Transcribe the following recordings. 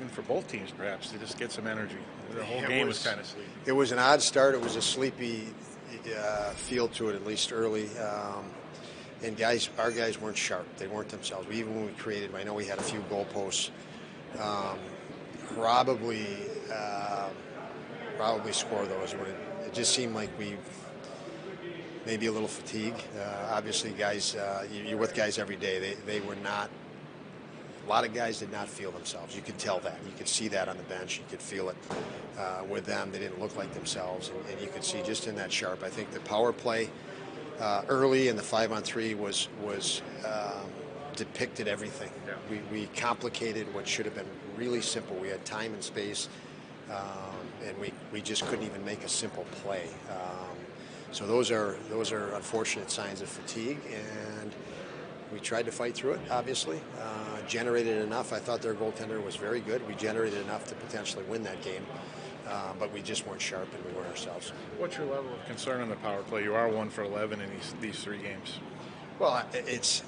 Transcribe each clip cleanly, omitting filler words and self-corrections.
even for both teams, perhaps, to just get some energy. The whole game was kind of sleepy. It was an odd start. It was a sleepy feel to it, at least early. And our guys weren't sharp. They weren't themselves. Even when we created, I know we had a few goalposts. Probably score those. It just seemed like we maybe a little fatigue. Obviously, guys, you're with guys every day. They were not. A lot of guys did not feel themselves. You could tell that. You could see that on the bench. You could feel it with them. They didn't look like themselves, and you could see just in that sharp. I think the power play early in the 5-on-3 was depicted everything. Yeah. We complicated what should have been really simple. We had time and space, and we just couldn't even make a simple play. So those are unfortunate signs of fatigue, and we tried to fight through it, obviously. Generated enough. I thought their goaltender was very good. We generated enough to potentially win that game, but we just weren't sharp, and we weren't ourselves. What's your level of concern on the power play? You are 1 for 11 in these 3 games. Well, it's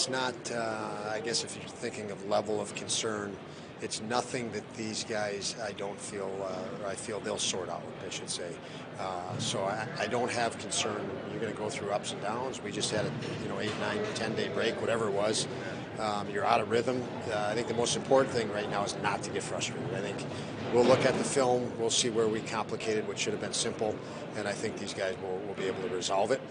not, I guess if you're thinking of level of concern, it's nothing that these guys, I feel they'll sort out, I should say. So I don't have concern. You're going to go through ups and downs. We just had a 8, 9, 10-day break, whatever it was. You're out of rhythm. I think the most important thing right now is not to get frustrated. I think we'll look at the film. We'll see where we complicated what should have been simple, and I think these guys will be able to resolve it.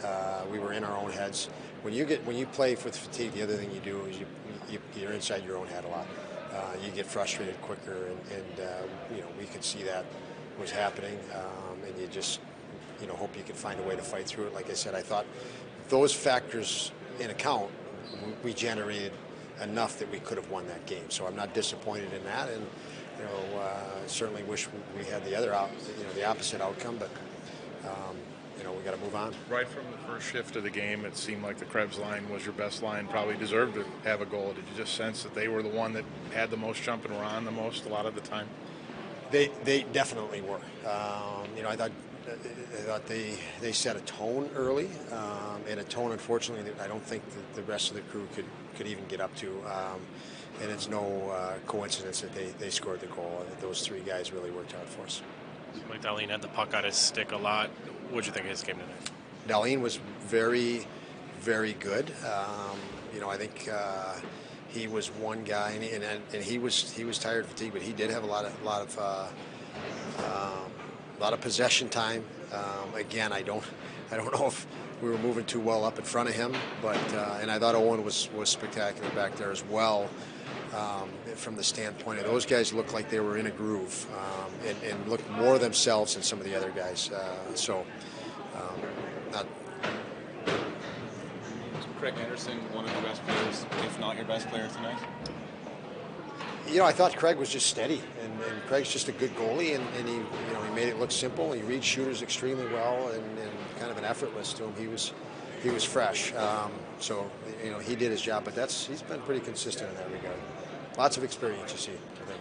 We were in our own heads. When you play with fatigue, the other thing you do is you're inside your own head a lot. You get frustrated quicker, and we could see that was happening, and you just hope you can find a way to fight through it. Like I said, I thought those factors in account, we generated enough that we could have won that game. So I'm not disappointed in that, and certainly wish we had the opposite outcome, but we got to move on. Right from the first shift of the game, it seemed like the Krebs line was your best line, probably deserved to have a goal. Did you just sense that they were the one that had the most jump and were on the most a lot of the time? They definitely were. I thought they set a tone early, and a tone, unfortunately, that I don't think the rest of the crew could even get up to. And it's no coincidence that they scored the goal. Those 3 guys really worked hard for us. Like Dahlin had the puck out his stick a lot. What did you think of his game tonight? Dahlin was very, very good. I think he was one guy, and he was tired, fatigued, but he did have a lot of possession time. Again, I don't know if we were moving too well up in front of him, but and I thought Owen was spectacular back there as well. From the standpoint of those guys looked like they were in a groove, and looked more themselves than some of the other guys. Craig Anderson, one of your best players, if not your best player tonight? I thought Craig was just steady, and Craig's just a good goalie, and he made it look simple. He reads shooters extremely well, and kind of an effortless to him. He was fresh, so he did his job. But he's been pretty consistent in that regard. Lots of experience, you see, I think.